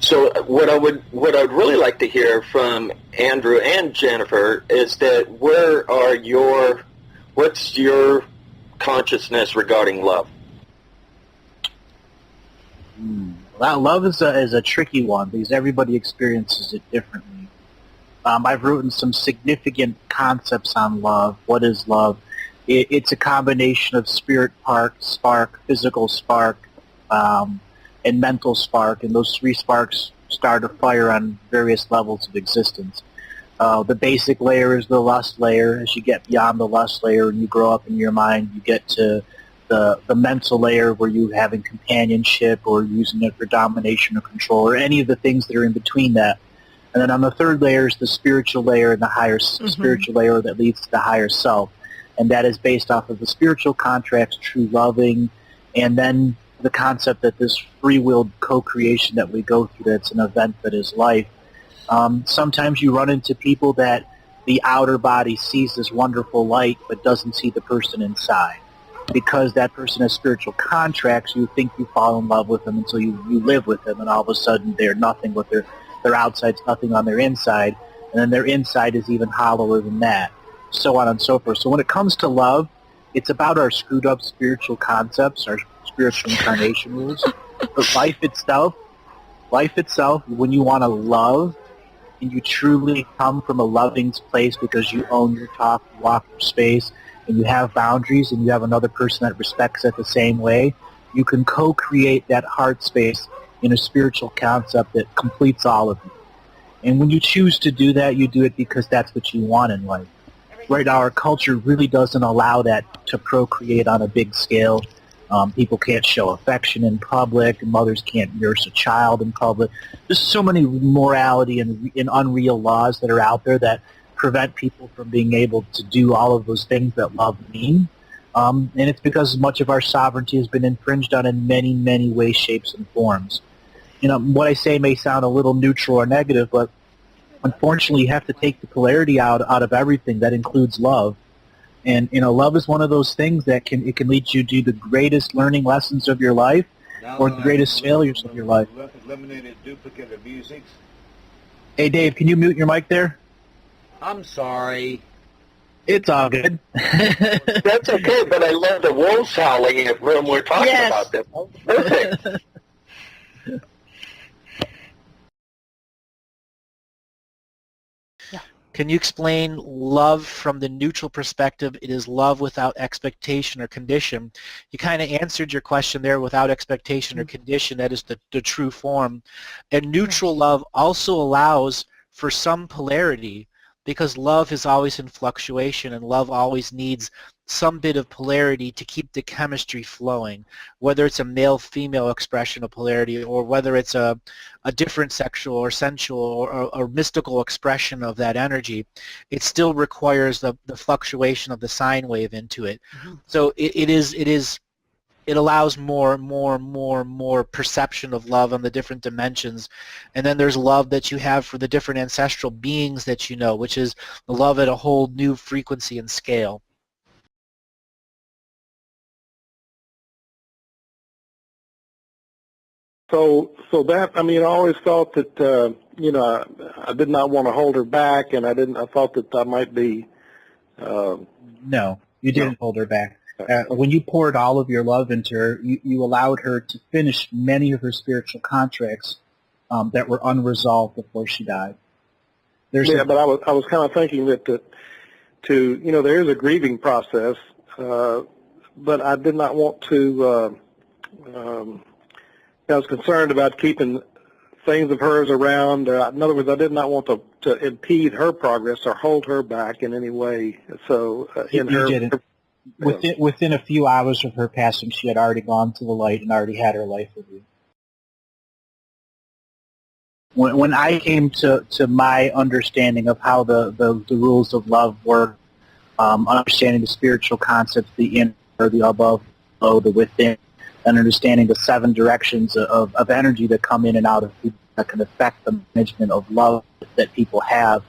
So what I'd really like to hear from Andrew and Jennifer is that what's your consciousness regarding love? Well, love is a tricky one because everybody experiences it differently. I've written some significant concepts on love. What is love? It's a combination of spirit spark, physical spark, and mental spark, and those three sparks start a fire on various levels of existence. The basic layer is the lust layer. As you get beyond the lust layer and you grow up in your mind, you get to the mental layer where you're having companionship or using it for domination or control or any of the things that are in between that. And then on the third layer is the spiritual layer and the higher spiritual layer that leads to the higher self. And that is based off of the spiritual contracts, true loving, and then the concept that this free-willed co-creation that we go through, that's an event that is life. Sometimes you run into people that the outer body sees this wonderful light but doesn't see the person inside. Because that person has spiritual contracts, you think you fall in love with them until you live with them, and all of a sudden they're nothing but their outside's nothing on their inside, and then their inside is even hollower than that, so on and so forth. So when it comes to love, it's about our screwed up spiritual concepts, our spiritual incarnation rules. But life itself, when you want to love, and you truly come from a loving place because you own your talk, you walk your space, and you have boundaries, and you have another person that respects it the same way, you can co-create that heart space in a spiritual concept that completes all of you. And when you choose to do that, you do it because that's what you want in life. Right now, our culture really doesn't allow that to procreate on a big scale. People can't show affection in public, and mothers can't nurse a child in public. There's so many morality and unreal laws that are out there that prevent people from being able to do all of those things that love mean. And it's because much of our sovereignty has been infringed on in many, many ways, shapes, and forms. What I say may sound a little neutral or negative, but unfortunately you have to take the polarity out of everything. That includes love. And, love is one of those things that can lead you to the greatest learning lessons of your life or the greatest failures of your life. Eliminated duplicate of music. Hey, Dave, can you mute your mic there? I'm sorry. It's all good. That's okay, but I love the wolves howling when we're talking about them. Perfect. Can you explain love from the neutral perspective? It is love without expectation or condition. You kind of answered your question there, without expectation or condition. That is the true form. And neutral love also allows for some polarity, because love is always in fluctuation, and love always needs some bit of polarity to keep the chemistry flowing, whether it's a male-female expression of polarity or whether it's a different sexual or sensual or mystical expression of that energy. It still requires the fluctuation of the sine wave into it. So it allows more perception of love on the different dimensions. And then there's love that you have for the different ancestral beings that you know, which is the love at a whole new frequency and scale. So that, I always thought that, I did not want to hold her back, and I thought that I might be. No, you didn't hold her back. When you poured all of your love into her, you allowed her to finish many of her spiritual contracts that were unresolved before she died. But I was kind of thinking that there is a grieving process, but I did not want to. I was concerned about keeping things of hers around. In other words, I did not want to impede her progress or hold her back in any way. So you didn't. Within a few hours of her passing, she had already gone to the light and already had her life with you. When I came to my understanding of how the rules of love work, understanding the spiritual concepts, the inner, the above, below, the within, and understanding the 7 directions of energy that come in and out of people that can affect the management of love that people have,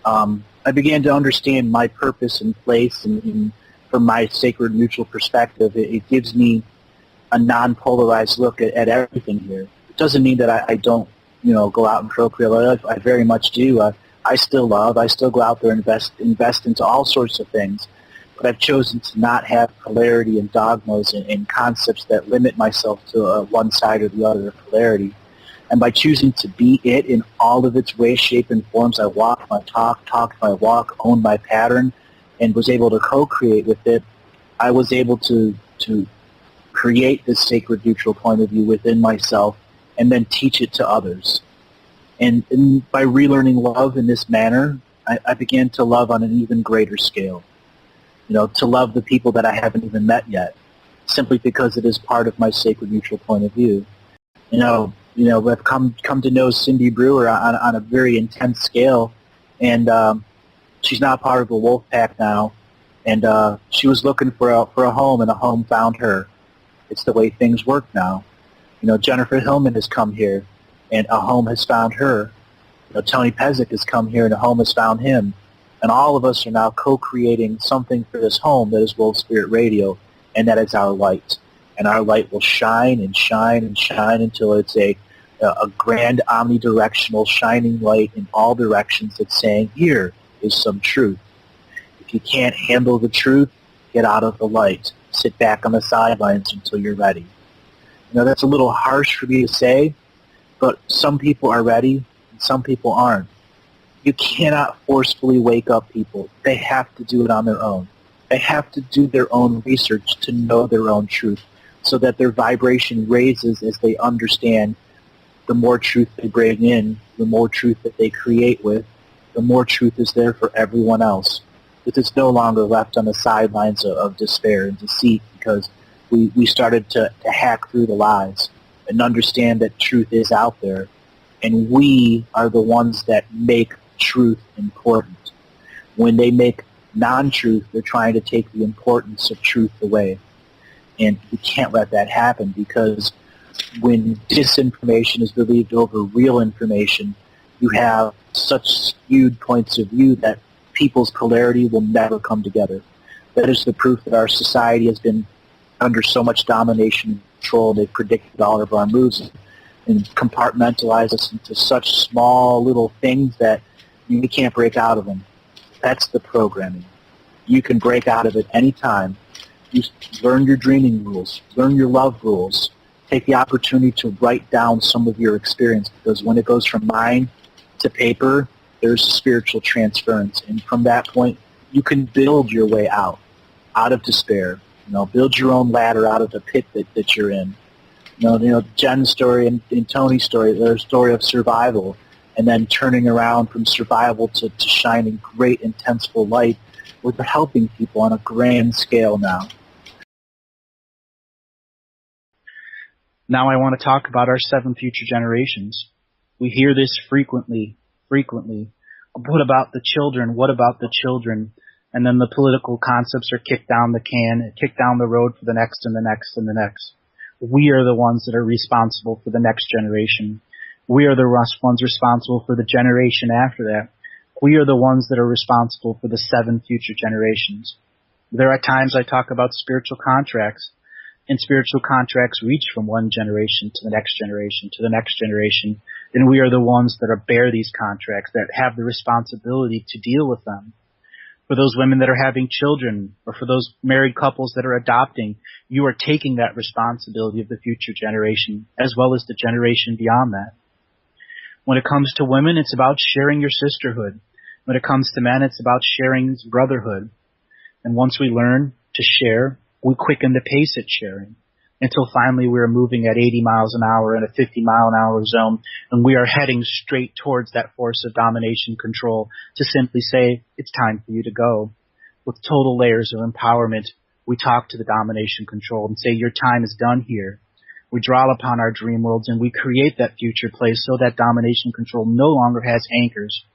I began to understand my purpose and place, and from my sacred neutral perspective, it gives me a non-polarized look at everything here. It doesn't mean that I don't, go out and procreate. I very much do. I still love. I still go out there and invest into all sorts of things. But I've chosen to not have polarity and dogmas and concepts that limit myself to one side or the other of polarity. And by choosing to be it in all of its ways, shape, and forms, I walk my talk, talk my walk, own my pattern, and was able to co-create with it. I was able to create this sacred neutral point of view within myself and then teach it to others. And by relearning love in this manner, I began to love on an even greater scale. To love the people that I haven't even met yet, simply because it is part of my sacred neutral point of view. I've come to know Cindy Brewer on a very intense scale, and she's not part of the wolf pack now, and she was looking for a home, and a home found her. It's the way things work now. Jennifer Hillman has come here, and a home has found her. Tony Pezic has come here, and a home has found him. And all of us are now co-creating something for this home that is Wolf Spirit Radio, and that is our light. And our light will shine and shine and shine until it's a grand omnidirectional shining light in all directions that's saying, here is some truth. If you can't handle the truth, get out of the light. Sit back on the sidelines until you're ready. That's a little harsh for me to say, but some people are ready and some people aren't. You cannot forcefully wake up people. They have to do it on their own. They have to do their own research to know their own truth so that their vibration raises as they understand the more truth they bring in, the more truth that they create with, the more truth is there for everyone else. It is no longer left on the sidelines of despair and deceit because we started to hack through the lies and understand that truth is out there, and we are the ones that make truth important. When they make non-truth, they're trying to take the importance of truth away. And you can't let that happen, because when disinformation is believed over real information, you have such skewed points of view that people's polarity will never come together. That is the proof that our society has been under so much domination and control. They've predicted all of our moves and compartmentalize us into such small little things that you can't break out of them. That's the programming. You can break out of it any time. You learn your dreaming rules, learn your love rules, take the opportunity to write down some of your experience, because when it goes from mind to paper, there's spiritual transference. And from that point, you can build your way out of despair. Build your own ladder out of the pit that you're in. Jen's story and Tony's story, their story of survival, and then turning around from survival to shining great, intenseful light, where they're helping people on a grand scale now. Now I want to talk about our 7 future generations. We hear this frequently. What about the children? What about the children? And then the political concepts are kicked down the road for the next and the next and the next. We are the ones that are responsible for the next generation. We are the ones responsible for the generation after that. We are the ones that are responsible for the 7 future generations. There are times I talk about spiritual contracts, and spiritual contracts reach from one generation to the next generation to the next generation, and we are the ones that bear these contracts, that have the responsibility to deal with them. For those women that are having children, or for those married couples that are adopting, you are taking that responsibility of the future generation, as well as the generation beyond that. When it comes to women, it's about sharing your sisterhood. When it comes to men, it's about sharing brotherhood. And once we learn to share, we quicken the pace at sharing, until finally we are moving at 80 miles an hour in a 50-mile-an-hour zone, and we are heading straight towards that force of domination control to simply say, it's time for you to go. With total layers of empowerment, we talk to the domination control and say, your time is done here. We draw upon our dream worlds and we create that future place so that domination control no longer has anchors.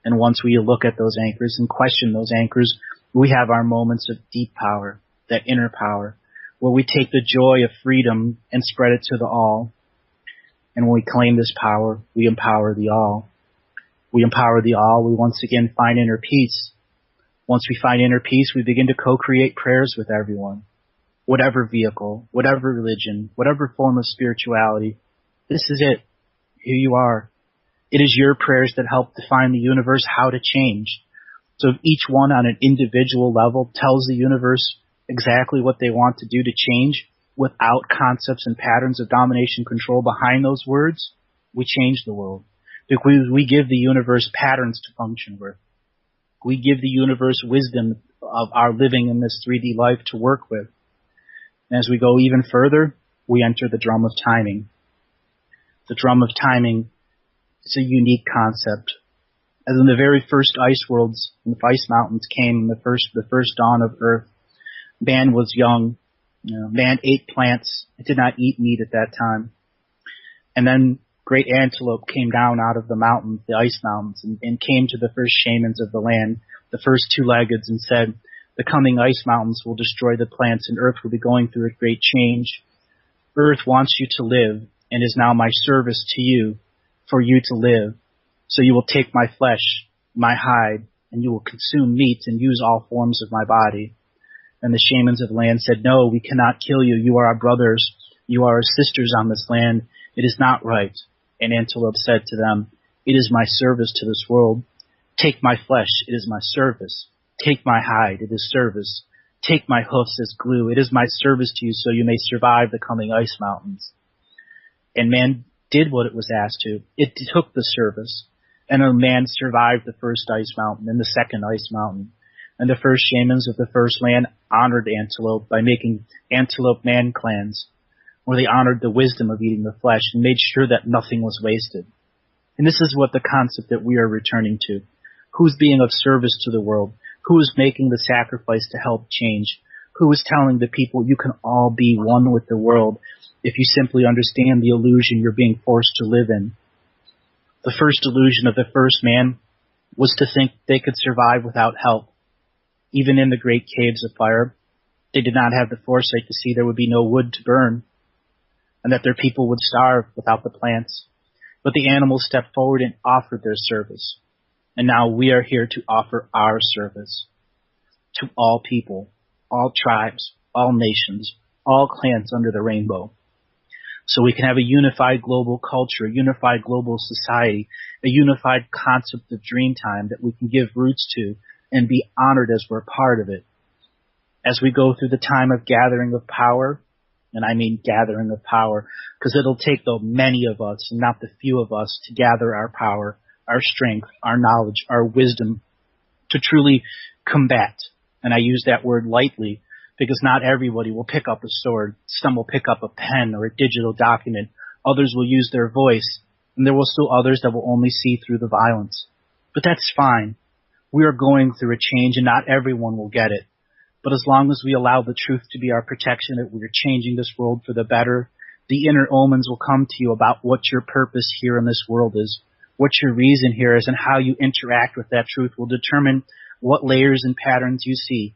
And once we look at those anchors and question those anchors, we have our moments of deep power, that inner power, where we take the joy of freedom and spread it to the all. And when we claim this power, we empower the all. We empower the all, we once again find inner peace. Once we find inner peace, we begin to co-create prayers with everyone. Whatever vehicle, whatever religion, whatever form of spirituality, this is it. here you are. It is your prayers that help define the universe how to change. So if each one on an individual level tells the universe exactly what they want to do to change without concepts and patterns of domination control behind those words, we change the world. Because we give the universe patterns to function with. We give the universe wisdom of our living in this 3D life to work with. And as we go even further, we enter the drum of timing. The drum of timing is a unique concept. As in the very first ice worlds, when the ice mountains came, the first dawn of Earth, man was young. Man ate plants. It did not eat meat at that time. And then great antelope came down out of the mountains, the ice mountains, and came to the first shamans of the land, the first two-leggeds, and said, the coming ice mountains will destroy the plants, and Earth will be going through a great change. Earth wants you to live, and is now my service to you, for you to live. So you will take my flesh, my hide, and you will consume meat and use all forms of my body. And the shamans of the land said, no, we cannot kill you. You are our brothers. You are our sisters on this land. It is not right. And Antelope said to them, it is my service to this world. Take my flesh, it is my service. Take my hide, it is service. Take my hoofs as glue, it is my service to you so you may survive the coming ice mountains. And man did what it was asked to. It took the service. And a man survived the first ice mountain and the second ice mountain. And the first shamans of the first land honored Antelope by making Antelope man clans, where they honored the wisdom of eating the flesh and made sure that nothing was wasted. And this is what the concept that we are returning to. Who's being of service to the world? Who is making the sacrifice to help change? Who is telling the people you can all be one with the world if you simply understand the illusion you're being forced to live in? The first illusion of the first man was to think they could survive without help. Even in the great caves of fire, they did not have the foresight to see there would be no wood to burn, and that their people would starve without the plants. But the animals stepped forward and offered their service. And now we are here to offer our service to all people, all tribes, all nations, all clans under the rainbow. So we can have a unified global culture, a unified global society, a unified concept of Dreamtime that we can give roots to and be honored as we're part of it. As we go through the time of gathering of power, and I mean gathering of power, because it'll take the many of us, and not the few of us, to gather our power, our strength, our knowledge, our wisdom, to truly combat. And I use that word lightly, because not everybody will pick up a sword. Some will pick up a pen or a digital document. Others will use their voice, and there will still others that will only see through the violence. But that's fine. We are going through a change, and not everyone will get it. But as long as we allow the truth to be our protection, that we are changing this world for the better, the inner omens will come to you about what your purpose here in this world is, what your reason here is, and how you interact with that truth will determine what layers and patterns you see.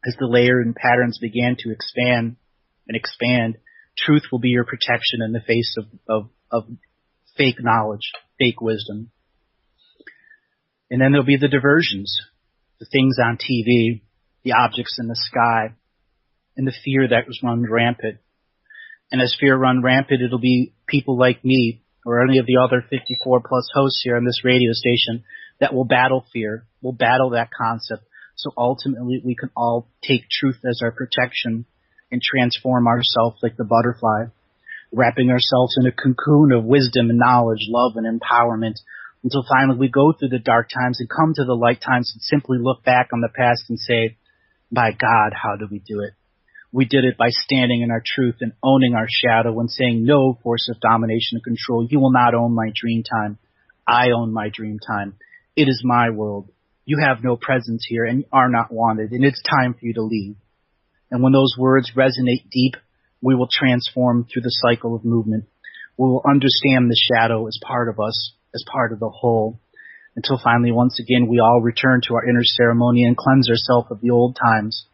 As the layer and patterns began to expand and expand, truth will be your protection in the face of fake knowledge, fake wisdom. And then there'll be the diversions, the things on TV, the objects in the sky, and the fear that runs rampant. And as fear runs rampant, it'll be people like me or any of the other 54 plus hosts here on this radio station that will battle fear, will battle that concept. So ultimately we can all take truth as our protection and transform ourselves like the butterfly, wrapping ourselves in a cocoon of wisdom and knowledge, love and empowerment, until finally we go through the dark times and come to the light times and simply look back on the past and say, by God, how did we do it? We did it by standing in our truth and owning our shadow and saying, no force of domination and control, you will not own my dream time. I own my dream time. It is my world. You have no presence here and are not wanted, and it's time for you to leave. And when those words resonate deep, we will transform through the cycle of movement. We will understand the shadow as part of us, as part of the whole, until finally, once again, we all return to our inner ceremony and cleanse ourselves of the old times.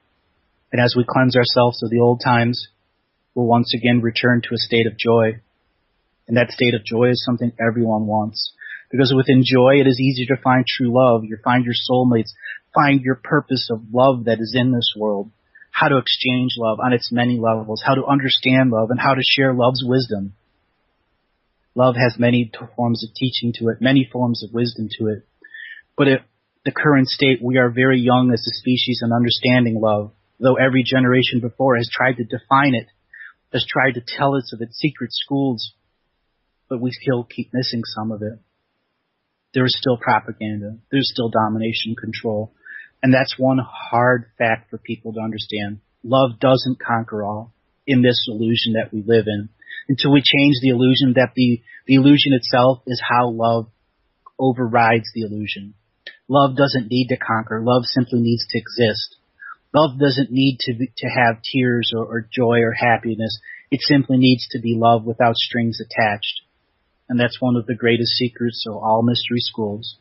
And as we cleanse ourselves of the old times, we'll once again return to a state of joy. And that state of joy is something everyone wants. Because within joy, it is easier to find true love. You find your soulmates, find your purpose of love that is in this world, how to exchange love on its many levels, how to understand love, and how to share love's wisdom. Love has many forms of teaching to it, many forms of wisdom to it. But at the current state, we are very young as a species in understanding love, though every generation before has tried to define it, has tried to tell us of its secret schools, but we still keep missing some of it. There is still propaganda. There's still domination, control. And that's one hard fact for people to understand. Love doesn't conquer all in this illusion that we live in. Until we change the illusion that the illusion itself is how love overrides the illusion. Love doesn't need to conquer. Love simply needs to exist. Love doesn't need to have tears or joy or happiness. It simply needs to be love without strings attached. And that's one of the greatest secrets of all mystery schools.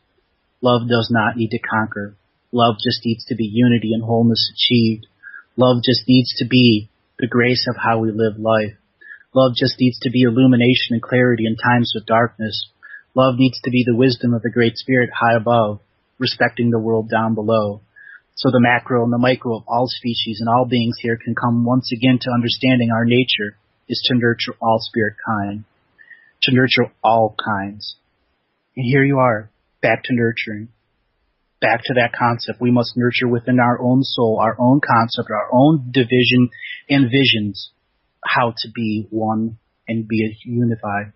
Love does not need to conquer. Love just needs to be unity and wholeness achieved. Love just needs to be the grace of how we live life. Love just needs to be illumination and clarity in times of darkness. Love needs to be the wisdom of the Great Spirit high above, respecting the world down below. So the macro and the micro of all species and all beings here can come once again to understanding our nature is to nurture all spirit kind, to nurture all kinds. And here you are, back to nurturing, back to that concept. We must nurture within our own soul, our own concept, our own division and visions, how to be one and be unified.